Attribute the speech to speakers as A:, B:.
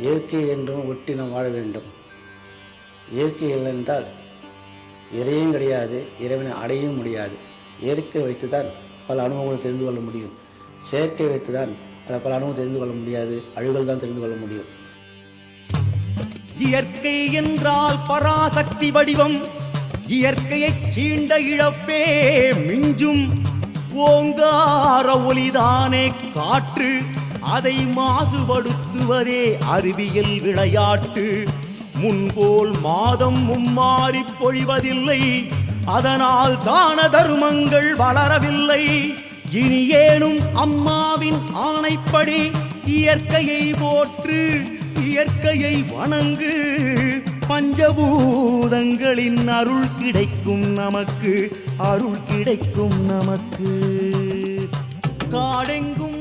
A: இயற்கை என்றும் ஒட்டி நாம் வாழ வேண்டும். இயற்கை இல்லை என்றால் இறையும் கிடையாது, இறைவனை அடையவும் முடியாது. இயற்கை வைத்துதான் பல அனுபவங்களை தெரிந்து கொள்ள முடியும். செயற்கை வைத்துதான் பல அனுபவம் தெரிந்து கொள்ள முடியாது, அழுகல் தான் தெரிந்து கொள்ள முடியும்.
B: இயற்கை என்றால் பராசக்தி வடிவம், இயற்கையை சீண்ட இழப்பே மிஞ்சும். ஓங்கார ஒலிதானே காற்று, அதை மாசுபடுத்துவதே அறிவியல் விளையாட்டு. முன்போல் மாதம் மும்மாறி பொழிவதில்லை, அதனால் தான தர்மங்கள் வளரவில்லை. இனியேனும் அம்மாவின் ஆணைப்படி இயற்கையை போற்று, இயற்கையை வணங்கு. பஞ்சபூதங்களின் அருள் கிடைக்கும் நமக்கு, அருள் கிடைக்கும் நமக்கு. காடெங்கும்